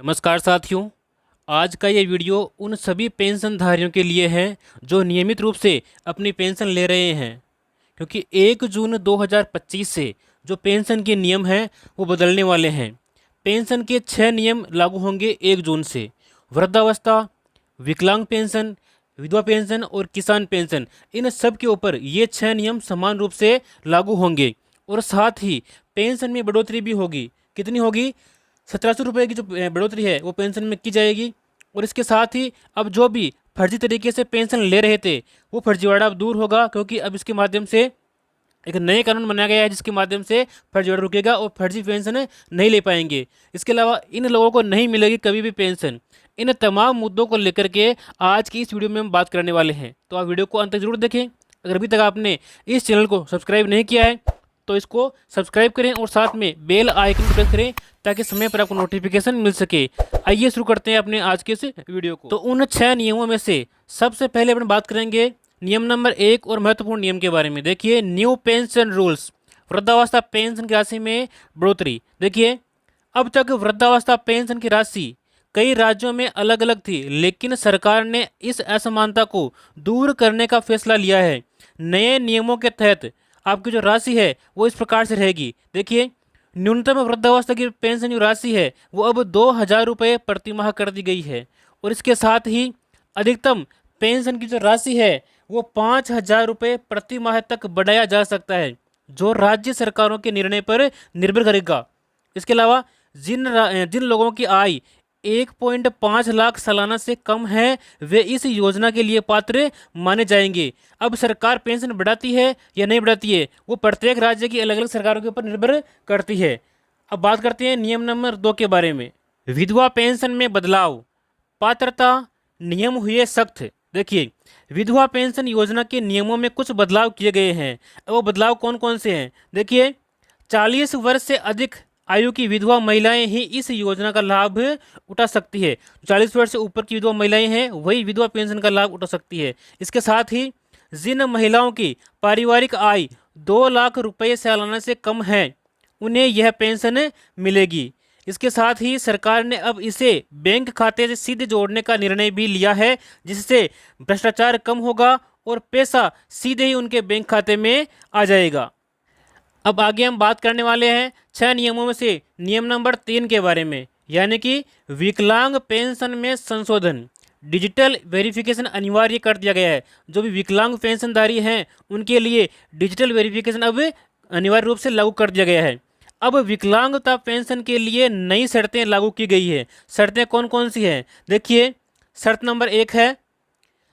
नमस्कार साथियों। आज का ये वीडियो उन सभी पेंशनधारियों के लिए है जो नियमित रूप से अपनी पेंशन ले रहे हैं, क्योंकि 1 जून 2025 से जो पेंशन के नियम हैं वो बदलने वाले हैं। पेंशन के 6 नियम लागू होंगे 1 जून से। वृद्धावस्था, विकलांग पेंशन, विधवा पेंशन और किसान पेंशन, इन सब के ऊपर ये 6 नियम समान रूप से लागू होंगे। और साथ ही पेंशन में बढ़ोतरी भी होगी। कितनी होगी? 1700 रुपये की जो बढ़ोतरी है वो पेंशन में की जाएगी। और इसके साथ ही अब जो भी फर्जी तरीके से पेंशन ले रहे थे वो फर्जीवाड़ा अब दूर होगा, क्योंकि अब इसके माध्यम से एक नए कानून बनाया गया है जिसके माध्यम से फर्जीवाड़ा रुकेगा और फर्जी पेंशन नहीं ले पाएंगे। इसके अलावा इन लोगों को नहीं मिलेगी कभी भी पेंशन। इन तमाम मुद्दों को लेकर के आज की इस वीडियो में हम बात करने वाले हैं, तो आप वीडियो को अंत तक जरूर देखें। अगर अभी तक आपने इस चैनल को सब्सक्राइब नहीं किया है तो इसको सब्सक्राइब करें और साथ में बेल आइकन को प्रेस करें ताकि समय पर आपको नोटिफिकेशन मिल सके। आइए शुरू करते हैं अपने आज के इस वीडियो को। तो उन 6 नियमों में से सबसे पहले अपन बात करेंगे नियम नंबर 1 और महत्वपूर्ण नियम के बारे में। देखिए, न्यू पेंशन रूल्स, वृद्धावस्था पेंशन की राशि में बढ़ोतरी। देखिए, अब तक वृद्धावस्था पेंशन की राशि कई राज्यों में अलग अलग थी, लेकिन सरकार ने इस असमानता को दूर करने का फैसला लिया है। नए नियमों के तहत आपकी जो राशि है वो इस प्रकार से रहेगी। देखिए, न्यूनतम वृद्धावस्था की पेंशन जो राशि है वो अब 2000 रुपये प्रति माह कर दी गई है। और इसके साथ ही अधिकतम पेंशन की जो राशि है वो 5000 रुपये प्रति माह तक बढ़ाया जा सकता है, जो राज्य सरकारों के निर्णय पर निर्भर करेगा। इसके अलावा जिन लोगों की आय 1.5 लाख सालाना से कम है वे इस योजना के लिए पात्र माने जाएंगे। अब सरकार पेंशन बढ़ाती है या नहीं बढ़ाती है वो प्रत्येक राज्य की अलग अलग सरकारों के ऊपर निर्भर करती है। अब बात करते हैं नियम नंबर 2 के बारे में। विधवा पेंशन में बदलाव, पात्रता नियम हुए सख्त। देखिए, विधवा पेंशन योजना के नियमों में कुछ बदलाव किए गए हैं। वो बदलाव कौन कौन से हैं? देखिए, 40 वर्ष से अधिक आयु की विधवा महिलाएं ही इस योजना का लाभ उठा सकती है। 40 वर्ष से ऊपर की विधवा महिलाएं हैं वही विधवा पेंशन का लाभ उठा सकती है। इसके साथ ही जिन महिलाओं की पारिवारिक आय 2 लाख रुपए सालाना से कम है उन्हें यह पेंशन मिलेगी। इसके साथ ही सरकार ने अब इसे बैंक खाते से सीधे जोड़ने का निर्णय भी लिया है, जिससे भ्रष्टाचार कम होगा और पैसा सीधे ही उनके बैंक खाते में आ जाएगा। अब आगे हम बात करने वाले हैं 6 नियमों में से नियम नंबर 3 के बारे में, यानी कि विकलांग पेंशन में संशोधन। डिजिटल वेरिफिकेशन अनिवार्य कर दिया गया है। जो भी विकलांग पेंशनधारी हैं उनके लिए डिजिटल वेरिफिकेशन अब अनिवार्य रूप से लागू कर दिया गया है। अब विकलांगता पेंशन के लिए नई शर्तें लागू की गई है। शर्तें कौन कौन सी हैं? देखिए, शर्त नंबर 1 है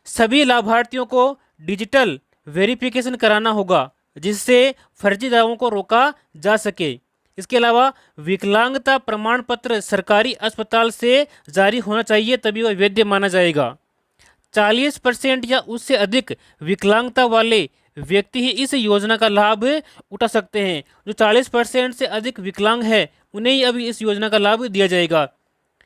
सभी लाभार्थियों को डिजिटल वेरिफिकेशन कराना होगा, जिससे फर्जी दावों को रोका जा सके। इसके अलावा विकलांगता प्रमाण पत्र सरकारी अस्पताल से जारी होना चाहिए, तभी वह वैध माना जाएगा। 40% या उससे अधिक विकलांगता वाले व्यक्ति ही इस योजना का लाभ उठा सकते हैं। जो 40% से अधिक विकलांग है उन्हें ही अभी इस योजना का लाभ दिया जाएगा।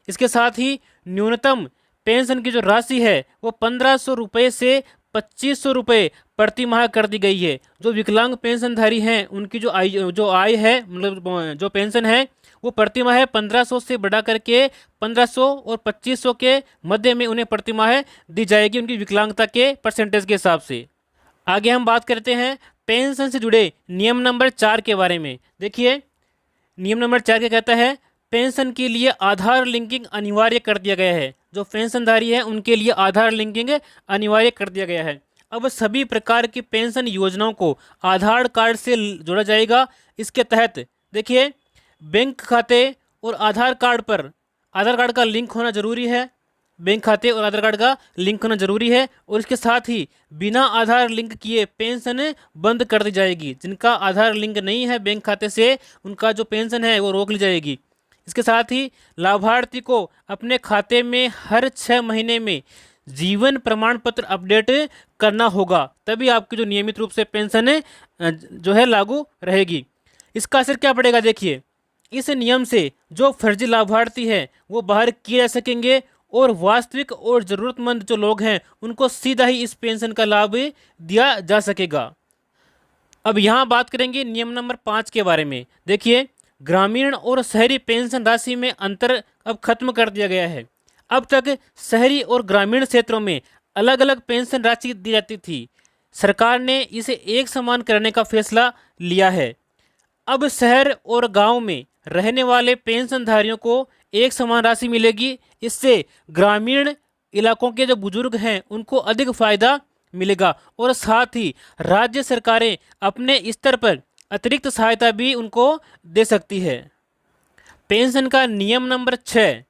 इसके साथ ही न्यूनतम पेंशन की जो राशि है वो 1500 रुपये से 2500 रुपये प्रति माह कर दी गई है। जो विकलांग पेंशनधारी हैं उनकी जो आय है, मतलब जो पेंशन है वो प्रति माह 1500 से बढ़ा करके 1500 और 2500 के मध्य में उन्हें प्रति माह दी जाएगी, उनकी विकलांगता के परसेंटेज के हिसाब से। आगे हम बात करते हैं पेंशन से जुड़े नियम नंबर 4 के बारे में। देखिए, नियम नंबर 4 क्या कहता है? पेंशन के लिए आधार लिंकिंग अनिवार्य कर दिया गया है। जो पेंशनधारी है उनके लिए आधार लिंकिंग अनिवार्य कर दिया गया है। अब सभी प्रकार की पेंशन योजनाओं को आधार कार्ड से जोड़ा जाएगा। इसके तहत देखिए, बैंक खाते और आधार कार्ड का लिंक होना जरूरी है। बैंक खाते और आधार कार्ड का लिंक होना जरूरी है। और इसके साथ ही बिना आधार लिंक किए पेंशन बंद कर दी जाएगी। जिनका आधार लिंक नहीं है बैंक खाते से उनका जो पेंशन है वो रोक ली जाएगी। इसके साथ ही लाभार्थी को अपने खाते में हर 6 महीने में जीवन प्रमाण पत्र अपडेट करना होगा, तभी आपकी जो नियमित रूप से पेंशन जो है लागू रहेगी। इसका असर क्या पड़ेगा? देखिए, इस नियम से जो फर्जी लाभार्थी हैं वो बाहर किए जा सकेंगे और वास्तविक और ज़रूरतमंद जो लोग हैं उनको सीधा ही इस पेंशन का लाभ दिया जा सकेगा। अब यहाँ बात करेंगे नियम नंबर 5 के बारे में। देखिए, ग्रामीण और शहरी पेंशन राशि में अंतर अब खत्म कर दिया गया है। अब तक शहरी और ग्रामीण क्षेत्रों में अलग अलग पेंशन राशि दी जाती थी। सरकार ने इसे एक समान करने का फैसला लिया है। अब शहर और गांव में रहने वाले पेंशनधारियों को एक समान राशि मिलेगी। इससे ग्रामीण इलाकों के जो बुजुर्ग हैं उनको अधिक फायदा मिलेगा और साथ ही राज्य सरकारें अपने स्तर पर अतिरिक्त सहायता भी उनको दे सकती है। पेंशन का नियम नंबर 6,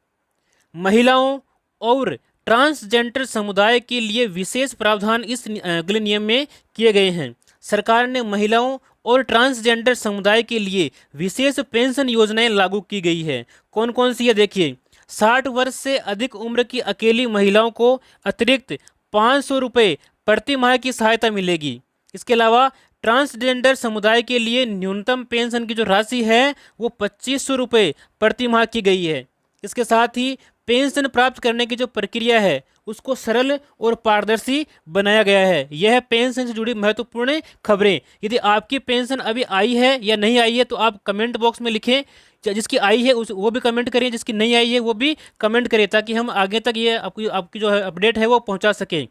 महिलाओं और ट्रांसजेंडर समुदाय के लिए विशेष प्रावधान इस अगले नियम में किए गए हैं। सरकार ने महिलाओं और ट्रांसजेंडर समुदाय के लिए विशेष पेंशन योजनाएं लागू की गई है। कौन कौन सी है देखिए। 60 वर्ष से अधिक उम्र की अकेली महिलाओं को अतिरिक्त 500 रुपये प्रति माह की सहायता मिलेगी। इसके अलावा ट्रांसजेंडर समुदाय के लिए न्यूनतम पेंशन की जो राशि है वो 2500 रुपये प्रति माह की गई है। इसके साथ ही पेंशन प्राप्त करने की जो प्रक्रिया है उसको सरल और पारदर्शी बनाया गया है। यह पेंशन से जुड़ी महत्वपूर्ण खबरें। यदि आपकी पेंशन अभी आई है या नहीं आई है तो आप कमेंट बॉक्स में लिखें। जिसकी आई है उस वो भी कमेंट करें, जिसकी नहीं आई है वो भी कमेंट करें, ताकि हम आगे तक ये आपकी जो है अपडेट है वो पहुंचा सकें।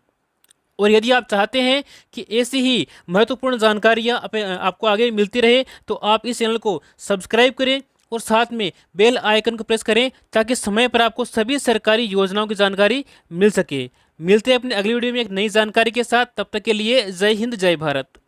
और यदि आप चाहते हैं कि ऐसी ही महत्वपूर्ण जानकारियाँ आपको आगे मिलती रहे तो आप इस चैनल को सब्सक्राइब करें और साथ में बेल आइकन को प्रेस करें ताकि समय पर आपको सभी सरकारी योजनाओं की जानकारी मिल सके। मिलते हैं अपनी अगली वीडियो में एक नई जानकारी के साथ। तब तक के लिए जय हिंद, जय भारत।